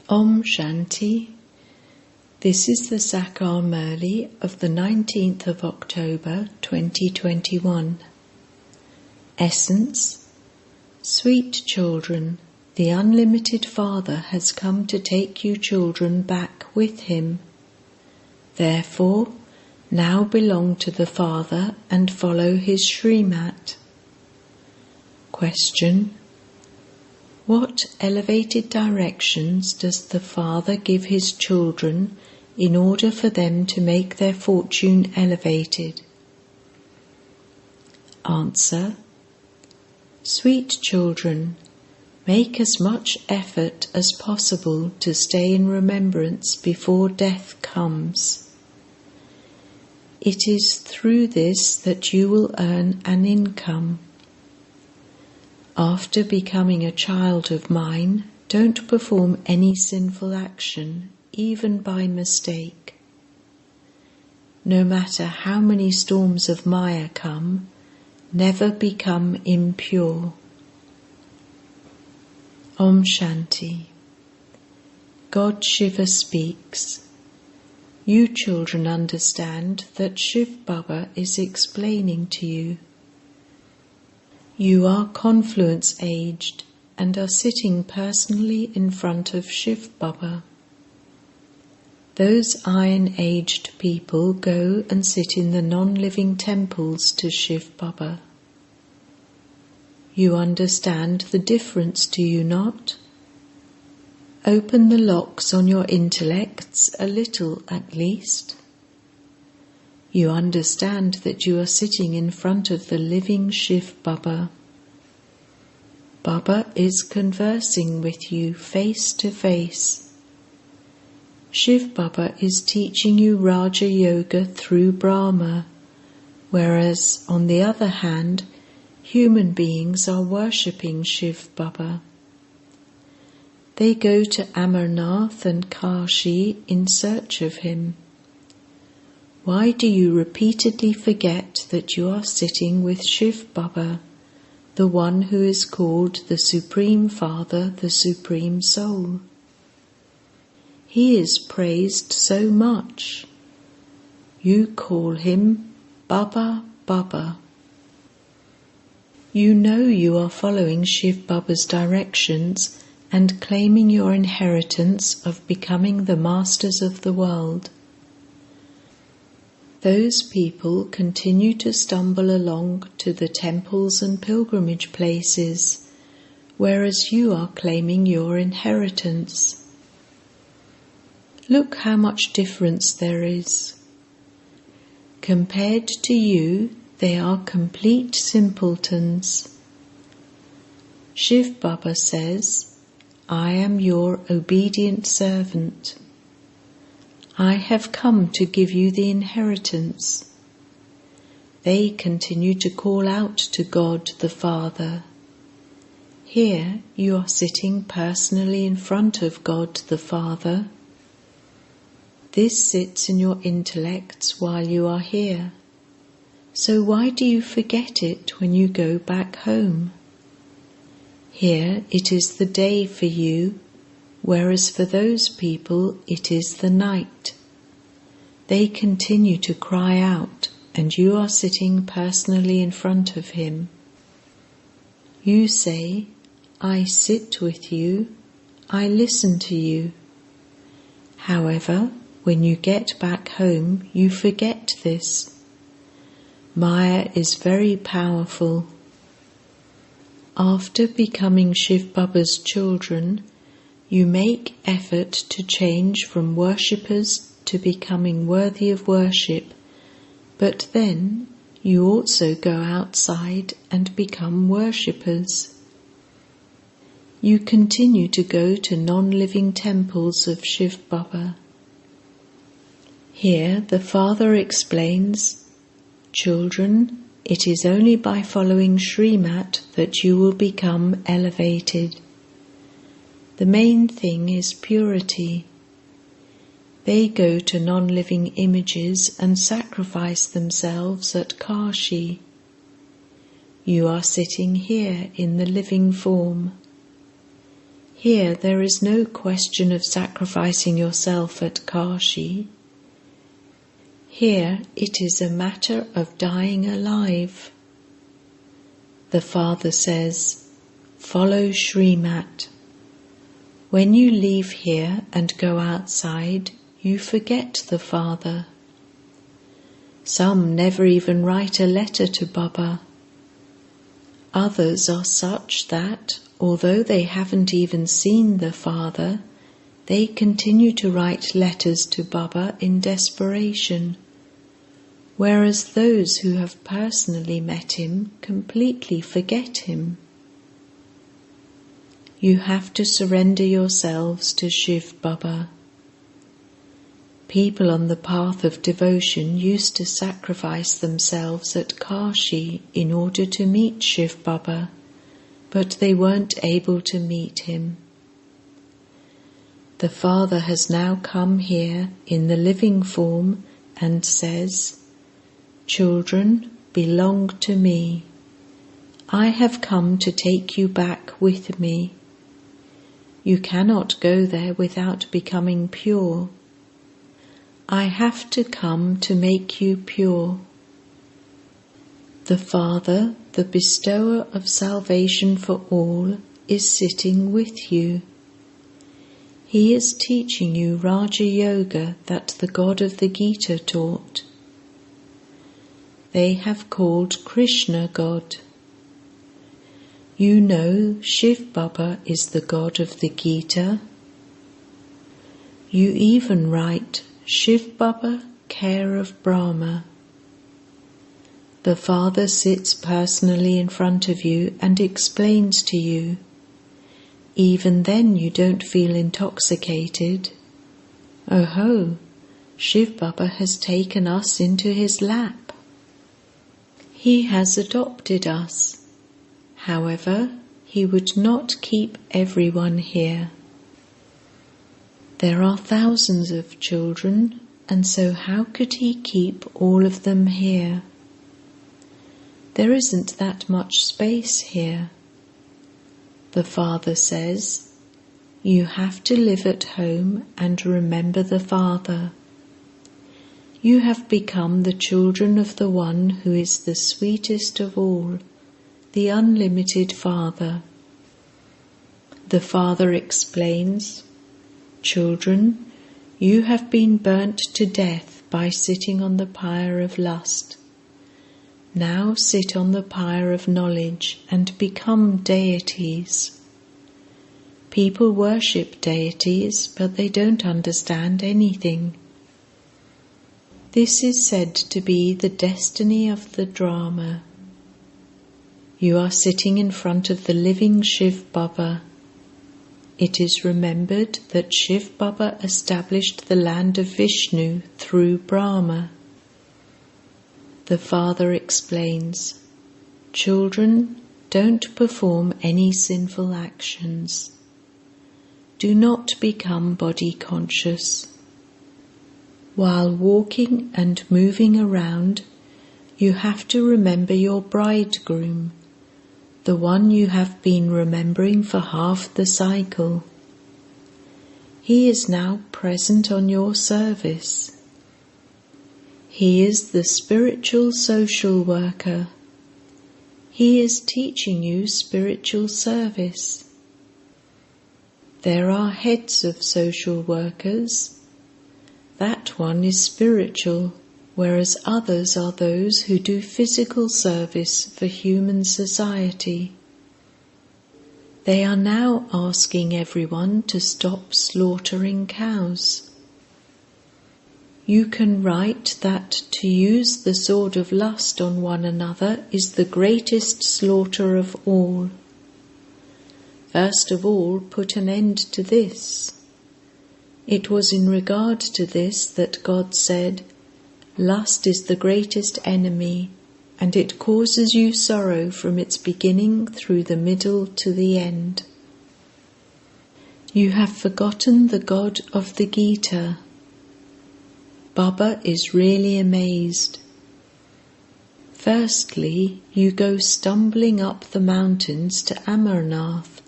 Om Shanti. This is the Sachin Murli of the 19th of October 2021. Essence. Sweet children, the unlimited Father has come to take you children back with him. Therefore, now belong to the Father and follow his Srimat. Question. What elevated directions does the Father give his children in order for them to make their fortune elevated? Answer. Sweet children, make as much effort as possible to stay in remembrance before death comes. It is through this that you will earn an income. After becoming a child of mine, don't perform any sinful action, even by mistake. No matter how many storms of Maya come, never become impure. Om Shanti. God Shiva speaks. You children understand that Shiv Baba is explaining to you. You are confluence-aged and are sitting personally in front of Shiv Baba. Those iron-aged people go and sit in the non-living temples to Shiv Baba. You understand the difference, do you not? Open the locks on your intellects a little at least. You understand that you are sitting in front of the living Shiv Baba. Baba is conversing with you face to face. Shiv Baba is teaching you Raja Yoga through Brahma, whereas, on the other hand, human beings are worshipping Shiv Baba. They go to Amarnath and Kashi in search of him. Why do you repeatedly forget that you are sitting with Shiv Baba, the one who is called the Supreme Father, the Supreme Soul? He is praised so much. You call him Baba Baba. You know you are following Shiv Baba's directions and claiming your inheritance of becoming the masters of the world. Those people continue to stumble along to the temples and pilgrimage places, whereas you are claiming your inheritance. Look how much difference there is. Compared to you, they are complete simpletons. Shiv Baba says, I am your obedient servant. I have come to give you the inheritance. They continue to call out to God the Father. Here you are sitting personally in front of God the Father. This sits in your intellects while you are here. So why do you forget it when you go back home? Here it is the day for you, whereas for those people it is the night. They continue to cry out, and you are sitting personally in front of him. You say, I sit with you, I listen to you. However, when you get back home, you forget this. Maya is very powerful. After becoming Shiv Baba's children, you make effort to change from worshippers to becoming worthy of worship, but then you also go outside and become worshippers. You continue to go to non-living temples of Shiv Baba. Here the Father explains, children, it is only by following Srimat that you will become elevated. The main thing is purity. They go to non-living images and sacrifice themselves at Kashi. You are sitting here in the living form. Here there is no question of sacrificing yourself at Kashi. Here it is a matter of dying alive. The Father says, follow Srimat. When you leave here and go outside, you forget the Father. Some never even write a letter to Baba. Others are such that, although they haven't even seen the Father, they continue to write letters to Baba in desperation, whereas those who have personally met him completely forget him. You have to surrender yourselves to Shiv Baba. People on the path of devotion used to sacrifice themselves at Kashi in order to meet Shiv Baba, but they weren't able to meet him. The Father has now come here in the living form and says, children, belong to me. I have come to take you back with me. You cannot go there without becoming pure. I have to come to make you pure. The Father, the bestower of salvation for all, is sitting with you. He is teaching you Raja Yoga that the God of the Gita taught. They have called Krishna God. You know Shiv Baba is the God of the Gita. You even write Shiv Baba, care of Brahma. The Father sits personally in front of you and explains to you. Even then you don't feel intoxicated. Oh ho, Shiv Baba has taken us into his lap. He has adopted us. However, he would not keep everyone here. There are thousands of children, and so how could he keep all of them here? There isn't that much space here. The Father says, you have to live at home and remember the Father. You have become the children of the one who is the sweetest of all, the unlimited Father. The Father explains, children, you have been burnt to death by sitting on the pyre of lust. Now sit on the pyre of knowledge and become deities. People worship deities, but they don't understand anything. This is said to be the destiny of the drama. You are sitting in front of the living Shiv Baba. It is remembered that Shiv Baba established the land of Vishnu through Brahma. The Father explains, children, don't perform any sinful actions. Do not become body conscious. While walking and moving around, you have to remember your bridegroom, the one you have been remembering for half the cycle. He is now present on your service. He is the spiritual social worker. He is teaching you spiritual service. There are heads of social workers. That one is spiritual, whereas others are those who do physical service for human society. They are now asking everyone to stop slaughtering cows. You can write that to use the sword of lust on one another is the greatest slaughter of all. First of all, put an end to this. It was in regard to this that God said, lust is the greatest enemy, and it causes you sorrow from its beginning through the middle to the end. You have forgotten the God of the Gita. Baba is really amazed. Firstly, you go stumbling up the mountains to Amarnath,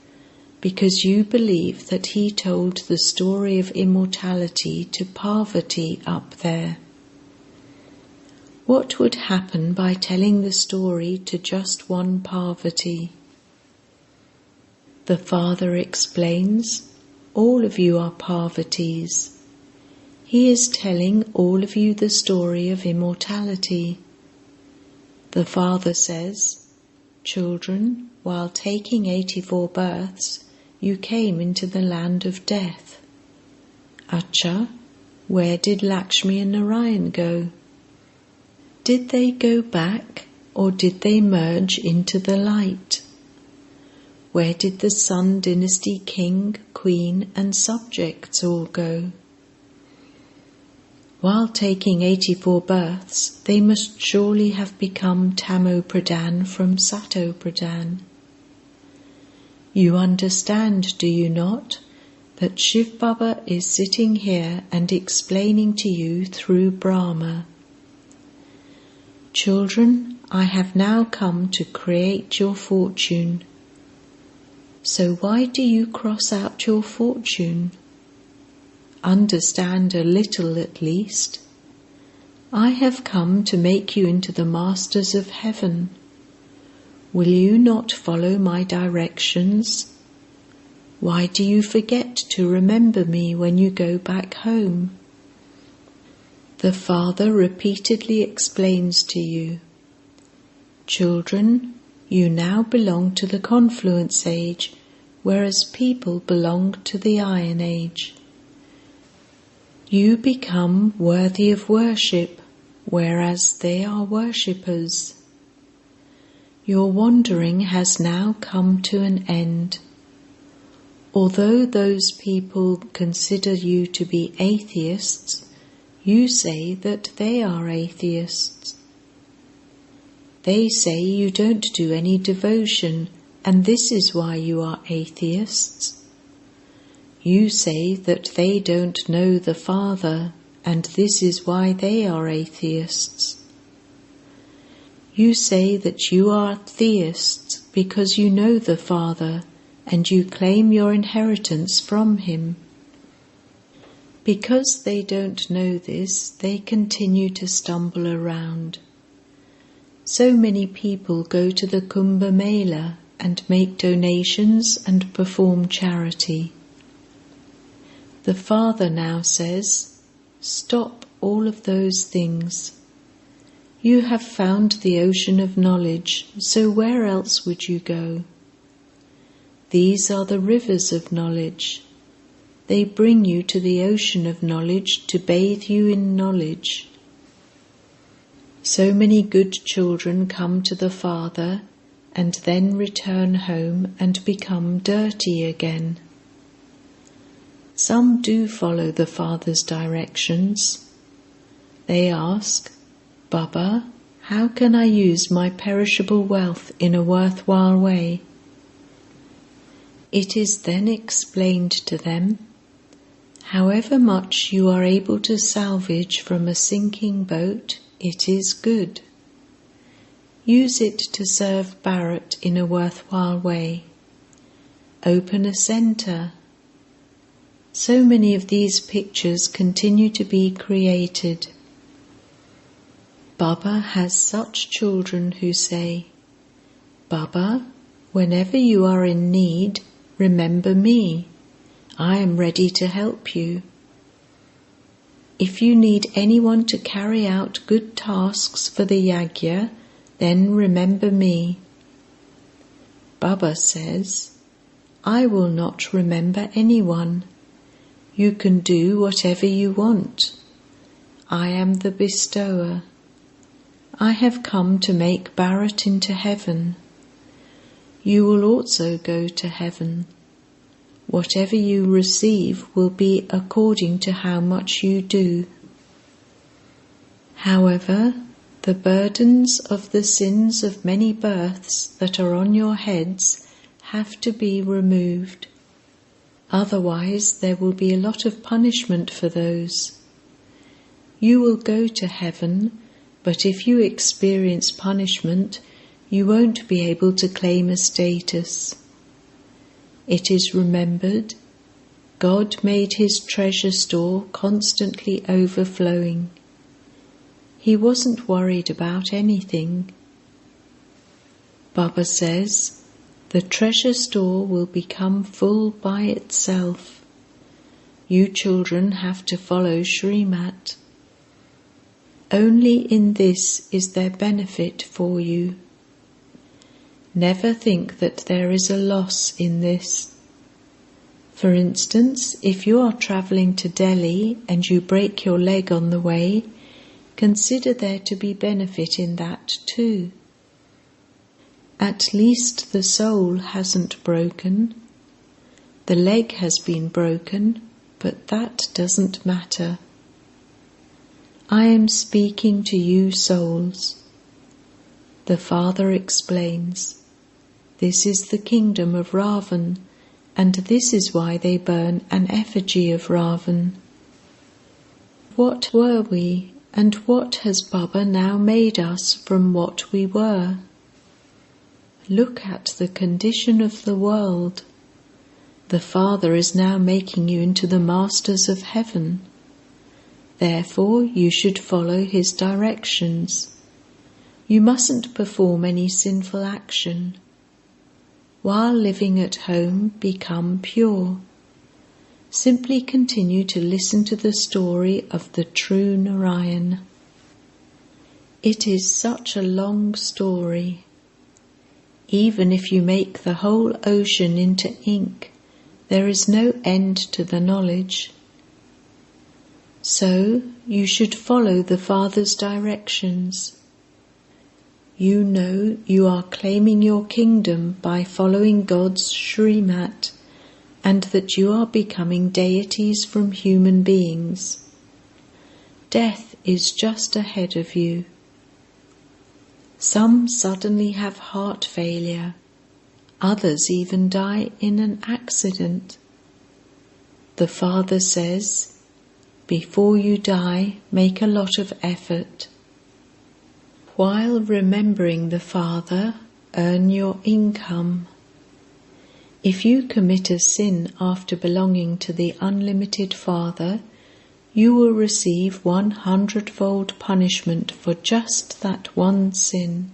because you believe that he told the story of immortality to Parvati up there. What would happen by telling the story to just one Parvati? The father explains, all of you are Parvatis. He is telling all of you the story of immortality. The father says, children, while taking 84 births, you came into the land of death. Acha, where did Lakshmi and Narayan go? Did they go back, or did they merge into the light? Where did the Sun dynasty king, queen and subjects all go? While taking 84 births, they must surely have become Tamo Pradhan from Sato Pradhan. You understand, do you not, that Shiv Baba is sitting here and explaining to you through Brahma. Children, I have now come to create your fortune. So why do you cross out your fortune? Understand a little at least. I have come to make you into the masters of heaven. Will you not follow my directions? Why do you forget to remember me when you go back home? The father repeatedly explains to you, children, you now belong to the confluence age, whereas people belong to the iron age. You become worthy of worship, whereas they are worshippers. Your wandering has now come to an end. Although those people consider you to be atheists, you say that they are atheists. They say you don't do any devotion, and this is why you are atheists. You say that they don't know the Father, and this is why they are atheists. You say that you are theists because you know the Father, and you claim your inheritance from him. Because they don't know this, they continue to stumble around. So many people go to the Kumbh Mela and make donations and perform charity. The father now says, stop all of those things. You have found the ocean of knowledge, so where else would you go? These are the rivers of knowledge. They bring you to the ocean of knowledge to bathe you in knowledge. So many good children come to the father and then return home and become dirty again. Some do follow the father's directions. They ask, Baba, how can I use my perishable wealth in a worthwhile way? It is then explained to them, however much you are able to salvage from a sinking boat, it is good. Use it to serve Bharat in a worthwhile way. Open a centre. So many of these pictures continue to be created. Baba has such children who say, Baba, whenever you are in need, remember me. I am ready to help you. If you need anyone to carry out good tasks for the yajna, then remember me. Baba says, I will not remember anyone. You can do whatever you want. I am the bestower. I have come to make Bharat into heaven. You will also go to heaven. Whatever you receive will be according to how much you do. However, the burdens of the sins of many births that are on your heads have to be removed. Otherwise, there will be a lot of punishment for those. You will go to heaven, but if you experience punishment, you won't be able to claim a status. it is remembered, God made his treasure store constantly overflowing. He wasn't worried about anything. Baba says, the treasure store will become full by itself. You children have to follow Srimat. Only in this is there benefit for you. Never think that there is a loss in this. For instance, if you are travelling to Delhi and you break your leg on the way, consider there to be benefit in that too. At least the soul hasn't broken. The leg has been broken, but that doesn't matter. I am speaking to you souls. The Father explains, this is the kingdom of Ravan, and this is why they burn an effigy of Ravan. What were we, and what has Baba now made us from what we were? Look at the condition of the world. The Father is now making you into the masters of heaven. Therefore you should follow his directions. You mustn't perform any sinful action. While living at home, become pure. Simply continue to listen to the story of the true Narayan. It is such a long story. Even if you make the whole ocean into ink, there is no end to the knowledge. So you should follow the Father's directions. You know you are claiming your kingdom by following God's Srimat, and that you are becoming deities from human beings. Death is just ahead of you. Some suddenly have heart failure, others even die in an accident. The Father says, before you die, make a lot of effort. While remembering the Father, earn your income. If you commit a sin after belonging to the unlimited Father, you will receive 100-fold punishment for just that one sin.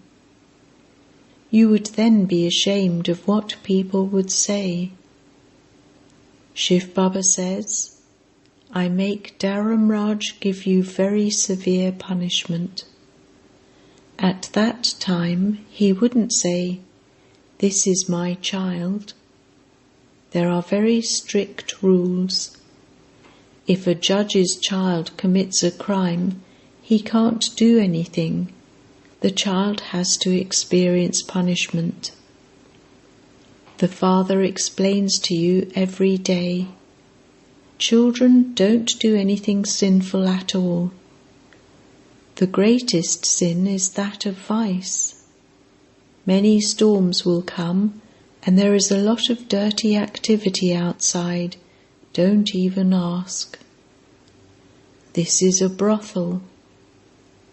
You would then be ashamed of what people would say. Shiv Baba says, I make Dharamraj give you very severe punishment. At that time he wouldn't say, this is my child. There are very strict rules. If a judge's child commits a crime, he can't do anything. The child has to experience punishment. The Father explains to you every day, children don't do anything sinful at all. The greatest sin is that of vice. Many storms will come, and there is a lot of dirty activity outside. Don't even ask. This is a brothel.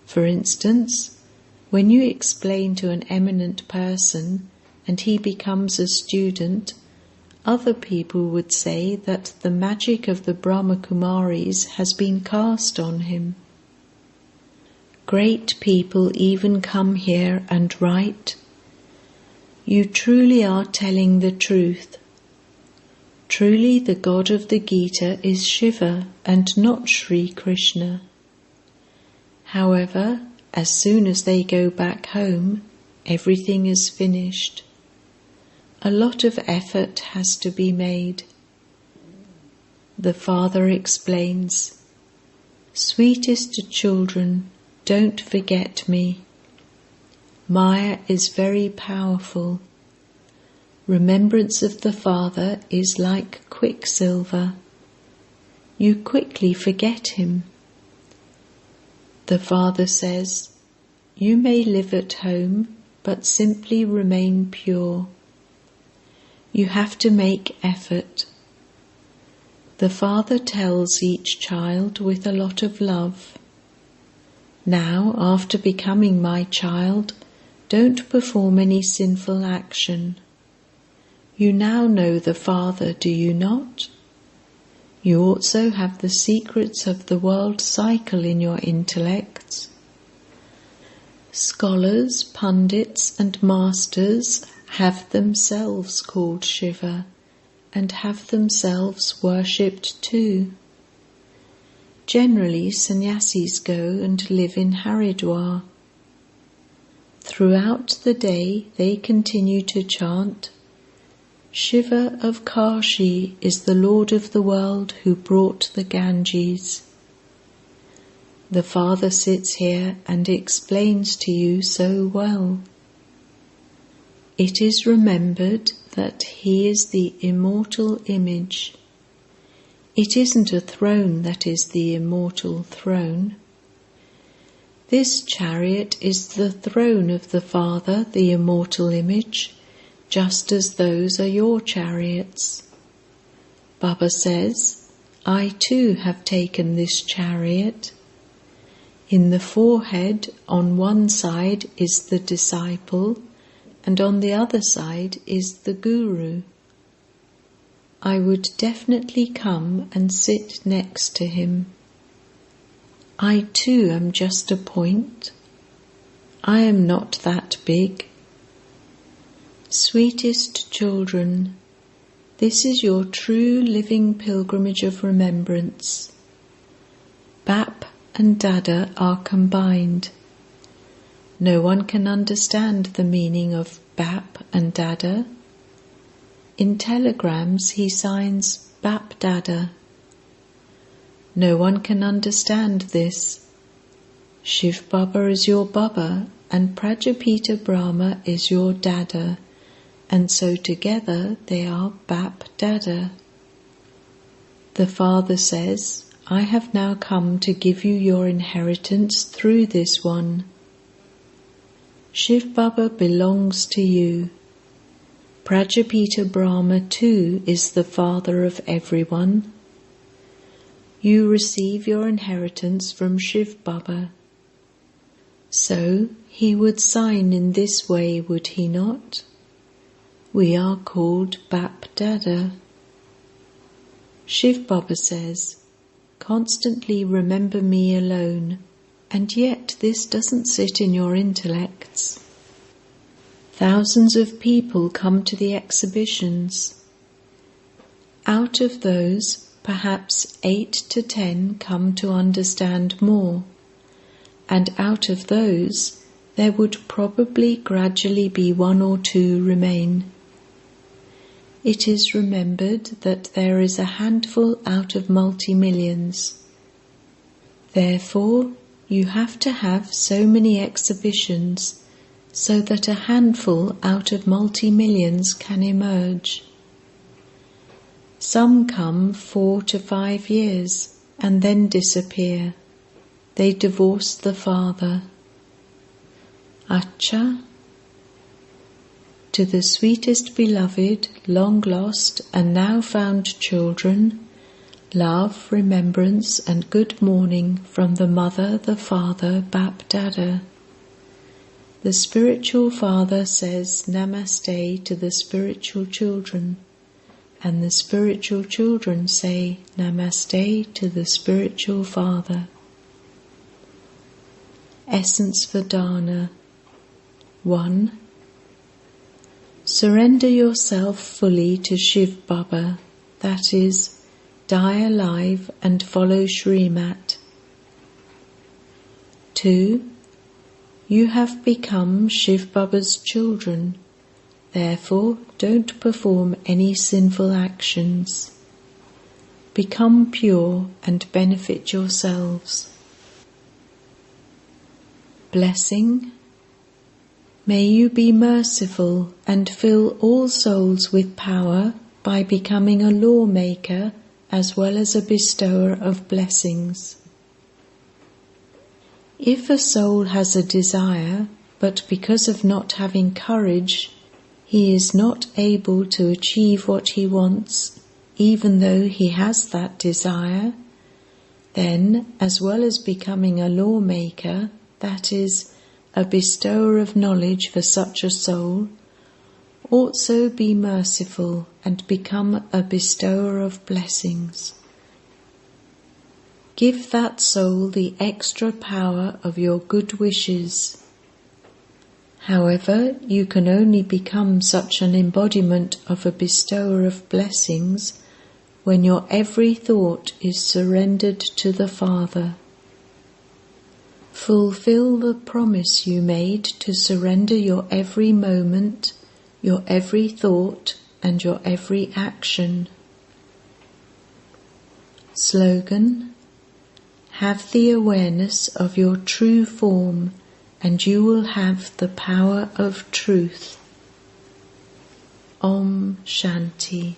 For instance, when you explain to an eminent person and he becomes a student, other people would say that the magic of the Brahma Kumaris has been cast on him. Great people even come here and write, you truly are telling the truth. Truly the God of the Gita is Shiva and not Sri Krishna. However, as soon as they go back home, everything is finished. A lot of effort has to be made. The Father explains, sweetest children, don't forget me. Maya is very powerful. Remembrance of the Father is like quicksilver. You quickly forget him. The Father says, you may live at home, but simply remain pure. You have to make effort. The Father tells each child with a lot of love. Now, after becoming my child, don't perform any sinful action. You now know the Father, do you not? You also have the secrets of the world cycle in your intellects. Scholars, pundits and masters have themselves called Shiva and have themselves worshipped too. Generally, sannyasis go and live in Haridwar. Throughout the day they continue to chant, Shiva of Kashi is the Lord of the world who brought the Ganges. The Father sits here and explains to you so well. It is remembered that He is the immortal image. It isn't a throne that is the immortal throne. This chariot is the throne of the Father, the immortal image, just as those are your chariots. Baba says, I too have taken this chariot. In the forehead on one side is the disciple, and on the other side is the Guru. I would definitely come and sit next to him. I too am just a point. I am not that big. Sweetest children, this is your true living pilgrimage of remembrance. Bap and Dada are combined. No one can understand the meaning of Bap and Dada. In telegrams he signs BaapDada. No one can understand this. Shiv Baba is your Baba and Prajapita Brahma is your Dada, and so together they are BaapDada. The Father says, I have now come to give you your inheritance through this one. Shiv Baba belongs to you. Prajapita Brahma too is the father of everyone. You receive your inheritance from Shiv Baba. So he would sign in this way, would he not? We are called BaapDada. Shiv Baba says, constantly remember me alone, and yet this doesn't sit in your intellects. Thousands of people come to the exhibitions. Out of those, perhaps 8 to 10 come to understand more, and out of those, there would probably gradually be 1 or 2 remain. It is remembered that there is a handful out of multi-millions. Therefore, you have to have so many exhibitions so that a handful out of multi-millions can emerge. Some come 4 to 5 years and then disappear. They divorce the Father. Acha. To the sweetest beloved, long lost and now found children, love, remembrance and good morning from the Mother, the Father, BaapDada. The spiritual Father says Namaste to the spiritual children, and the spiritual children say Namaste to the spiritual Father. Essence for Dharna. 1. Surrender yourself fully to Shiv Baba, that is, die alive and follow Shrimat. 2. You have become Shiv Baba's children, therefore don't perform any sinful actions. Become pure and benefit yourselves. Blessing. May you be merciful and fill all souls with power by becoming a lawmaker as well as a bestower of blessings. If a soul has a desire, but because of not having courage, he is not able to achieve what he wants, even though he has that desire, then, as well as becoming a lawmaker, that is, a bestower of knowledge for such a soul, Also be merciful and become a bestower of blessings. Give that soul the extra power of your good wishes. However, you can only become such an embodiment of a bestower of blessings when your every thought is surrendered to the Father. Fulfill the promise you made to surrender your every moment, your every thought, and your every action. Slogan: have the awareness of your true form, and you will have the power of truth. Om Shanti.